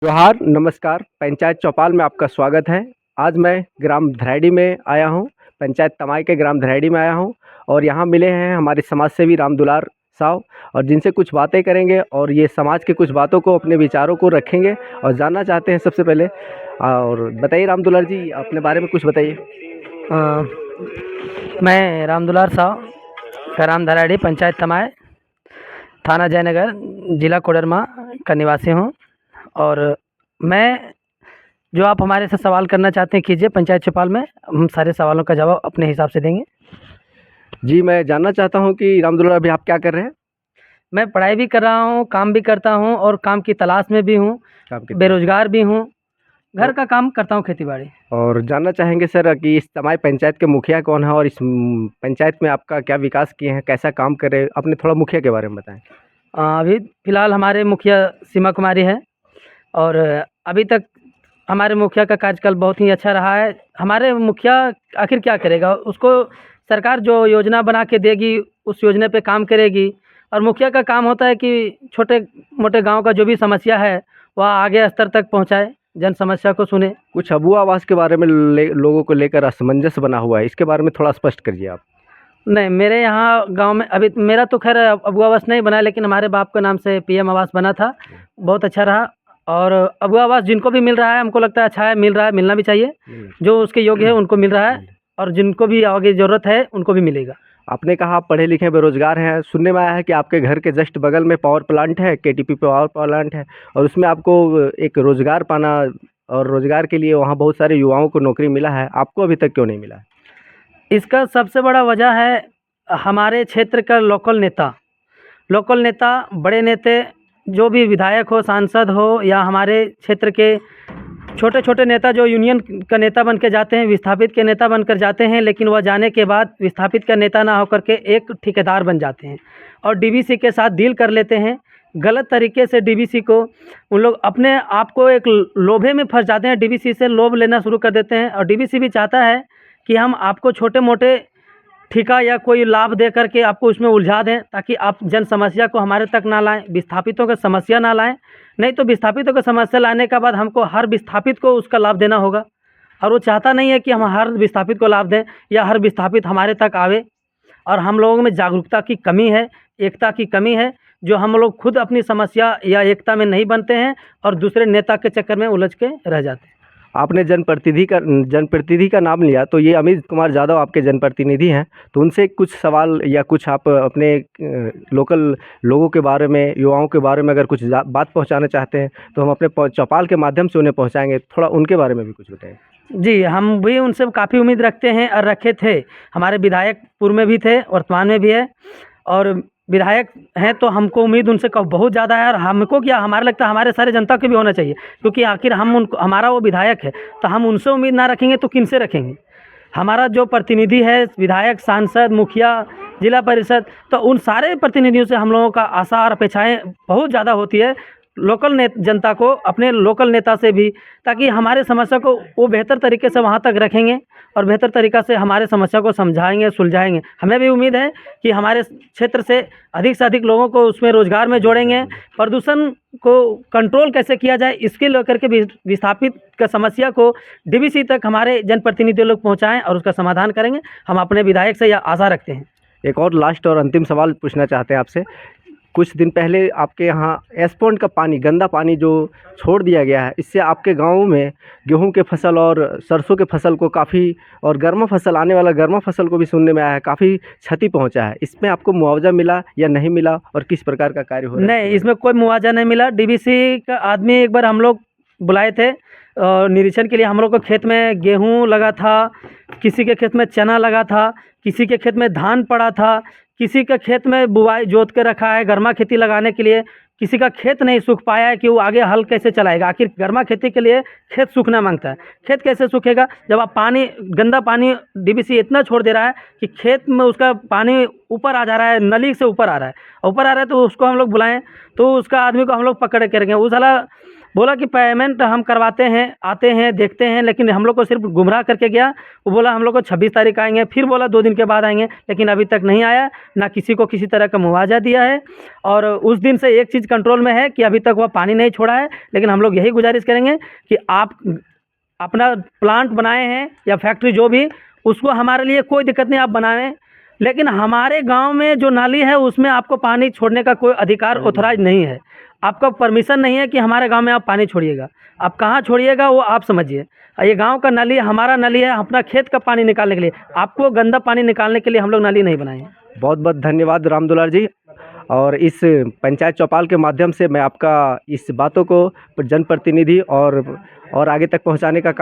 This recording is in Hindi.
जोहार, नमस्कार, पंचायत चौपाल में आपका स्वागत है। आज मैं ग्राम धरैड़ी में आया हूँ, पंचायत तमाई के ग्राम धरैड़ी में आया हूँ और यहाँ मिले हैं हमारे समाज सेवी राम दुलार साहब और जिनसे कुछ बातें करेंगे और ये समाज की कुछ बातों को, अपने विचारों को रखेंगे और जानना चाहते हैं सबसे पहले। और बताइए राम दुलार जी, अपने बारे में कुछ बताइए। अ, मैं रामदुलार साव ग्राम धराड़ी पंचायत तमाय थाना जयनगर जिला कोडरमा का निवासी हूँ। और मैं जो आप हमारे से सवाल करना चाहते हैं कीजिए पंचायत चौपाल में, हम सारे सवालों का जवाब अपने हिसाब से देंगे। जी, मैं जानना चाहता हूँ कि राम दुलार अभी आप क्या कर रहे हैं? मैं पढ़ाई भी कर रहा हूँ, काम भी करता हूँ और काम की तलाश में भी हूँ, काम की तरफ। बेरोज़गार भी हूँ, घर तो का काम करता हूँ, खेती-बाड़ी। और जानना चाहेंगे सर कि इस तमाई पंचायत के मुखिया कौन है और इस पंचायत में आपका क्या विकास किए हैं, कैसा काम करे? अपने थोड़ा मुखिया के बारे में बताएँ। अभी फ़िलहाल हमारे मुखिया सीमा कुमारी है और अभी तक हमारे मुखिया का कार्यकाल बहुत ही अच्छा रहा है। हमारे मुखिया आखिर क्या करेगा? उसको सरकार जो योजना बना के देगी, उस योजना पे काम करेगी और मुखिया का काम होता है कि छोटे-मोटे गाँव का जो भी समस्या है, वह आगे स्तर तक पहुँचाए, जन समस्या को सुने। कुछ अबुआ आवास के बारे में लोगों को लेकर असमंजस बना हुआ है, इसके बारे में थोड़ा स्पष्ट करिए आप। नहीं, मेरे यहाँ गाँव में अभी मेरा तो ख़ैर अबुआ आवास नहीं बना, लेकिन हमारे बाप के नाम से पीएम आवास बना था, बहुत अच्छा रहा। और अबुआ आवास जिनको भी मिल रहा है, हमको लगता है अच्छा है, मिल रहा है, मिलना भी चाहिए। जो उसके योग्य है उनको मिल रहा है और जिनको भी आगे ज़रूरत है उनको भी मिलेगा। आपने कहा आप पढ़े लिखे बेरोजगार हैं, सुनने में आया है कि आपके घर के जस्ट बगल में पावर प्लांट है, केटीपी पावर प्लांट है और उसमें आपको एक रोजगार पाना और रोजगार के लिए वहाँ बहुत सारे युवाओं को नौकरी मिला है, आपको अभी तक क्यों नहीं मिला? इसका सबसे बड़ा वजह है हमारे क्षेत्र का लोकल नेता, बड़े नेता, जो भी विधायक हो, सांसद हो या हमारे क्षेत्र के छोटे-छोटे नेता जो यूनियन का नेता बन के जाते हैं, विस्थापित के नेता बनकर जाते हैं, लेकिन वह जाने के बाद विस्थापित का नेता ना होकर के एक ठेकेदार बन जाते हैं और डीवीसी के साथ डील कर लेते हैं। गलत तरीके से डीवीसी को उन लोग अपने आप को एक लोभे में फँस जाते हैं, डीवीसी से लोभ लेना शुरू कर देते हैं और डीवीसी भी चाहता है कि हम आपको छोटे-मोटे ठेका या कोई लाभ दे करके आपको उसमें उलझा दें, ताकि आप जन समस्या को हमारे तक ना लाएँ, विस्थापितों की समस्या ना लाएँ। नहीं तो विस्थापितों की समस्या लाने के बाद हमको हर विस्थापित को उसका लाभ देना होगा और वो चाहता नहीं है कि हम हर विस्थापित को लाभ दें या हर विस्थापित हमारे तक आवे। और हम लोगों में जागरूकता की कमी है, एकता की कमी है, जो हम लोग खुद अपनी समस्या या एकता में नहीं बनते हैं और दूसरे नेता के चक्कर में उलझ के रह जाते हैं। आपने जनप्रतिनिधि का नाम लिया, तो ये अमित कुमार यादव आपके जनप्रतिनिधि हैं, तो उनसे कुछ सवाल या कुछ आप अपने लोकल लोगों के बारे में, युवाओं के बारे में अगर कुछ बात पहुंचाना चाहते हैं, तो हम अपने चौपाल के माध्यम से उन्हें पहुंचाएंगे। थोड़ा उनके बारे में भी कुछ बताएं। जी, हम भी उनसे काफ़ी उम्मीद रखते हैं और रखे थे। हमारे विधायक पूर्व में भी थे, वर्तमान में भी है और विधायक हैं तो हमको उम्मीद उनसे बहुत ज़्यादा है और हमको क्या, हमारा लगता है हमारे सारे जनता को भी होना चाहिए, क्योंकि आखिर हम उनको, हमारा वो विधायक है, तो हम उनसे उम्मीद ना रखेंगे तो किनसे रखेंगे? हमारा जो प्रतिनिधि है, विधायक, सांसद, मुखिया, जिला परिषद, तो उन सारे प्रतिनिधियों से हम लोगों का आशा और अपेक्षाएँ बहुत ज़्यादा होती है। जनता को अपने लोकल नेता से भी, ताकि हमारे समस्या को वो बेहतर तरीके से वहाँ तक रखेंगे और बेहतर तरीक़ा से हमारे समस्या को समझाएँगे, सुलझाएँगे। हमें भी उम्मीद है कि हमारे क्षेत्र से अधिक लोगों को उसमें रोज़गार में जोड़ेंगे। प्रदूषण को कंट्रोल कैसे किया जाए, इसके लेकर के विस्थापित का समस्या को डीवीसी तक हमारे जनप्रतिनिधि लोग पहुँचाएँ और उसका समाधान करेंगे। हम अपने विधायक से यह आशा रखते हैं। एक और लास्ट और अंतिम सवाल पूछना चाहते हैं आपसे। कुछ दिन पहले आपके यहाँ एस्पॉन्ड का पानी, गंदा पानी जो छोड़ दिया गया है, इससे आपके गाँव में गेहूं के फसल और सरसों के फसल को काफ़ी, और गर्मा फसल, आने वाला गर्मा फसल को भी सुनने में आया है, काफ़ी क्षति पहुंचा है। इसमें आपको मुआवजा मिला या नहीं मिला और किस प्रकार का कार्य हो रहा है? नहीं, इसमें कोई मुआवजा नहीं मिला। डीवीसी का आदमी एक बार हम लोग बुलाए थे निरीक्षण के लिए। हम लोग को खेत में गेहूँ लगा था, किसी के खेत में चना लगा था, किसी के खेत में धान पड़ा था, किसी के खेत में बुआई जोत के रखा है गर्मा खेती लगाने के लिए, किसी का खेत नहीं सूख पाया है कि वो आगे हल कैसे चलाएगा। आखिर गर्मा खेती के लिए खेत सूखना मांगता है, खेत कैसे सूखेगा जब आप गंदा पानी डीवीसी इतना छोड़ दे रहा है कि खेत में उसका पानी ऊपर आ जा रहा है, नली से ऊपर आ रहा है, तो उसको हम लोग बुलाएं तो उसका आदमी को हम लोग पकड़ के रखें। वो साला बोला कि पेमेंट हम करवाते हैं, आते हैं, देखते हैं, लेकिन हम लोग को सिर्फ गुमराह करके गया। वो बोला हम लोग को 26 तारीख आएंगे, फिर बोला 2 दिन के बाद आएंगे, लेकिन अभी तक नहीं आया, ना किसी को किसी तरह का मुआवजा दिया है। और उस दिन से एक चीज़ कंट्रोल में है कि अभी तक वह पानी नहीं छोड़ा है। लेकिन हम लोग यही गुजारिश करेंगे कि आप अपना प्लांट बनाए हैं या फैक्ट्री जो भी, उसको हमारे लिए कोई दिक्कत नहीं, आप बनाएं, लेकिन हमारे गांव में जो नाली है उसमें आपको पानी छोड़ने का कोई अधिकार ऑथराइज नहीं है। आपका परमिशन नहीं है कि हमारे गांव में आप पानी छोड़िएगा। आप कहाँ छोड़िएगा वो आप समझिए। ये गांव का नली हमारा नली है, अपना खेत का पानी निकालने के लिए। आपको गंदा पानी निकालने के लिए हम लोग नाली नहीं बनाए हैं। बहुत बहुत धन्यवाद राम दुलार जी। और इस पंचायत चौपाल के माध्यम से मैं आपका इस बातों को जनप्रतिनिधि और आगे तक पहुंचाने का काम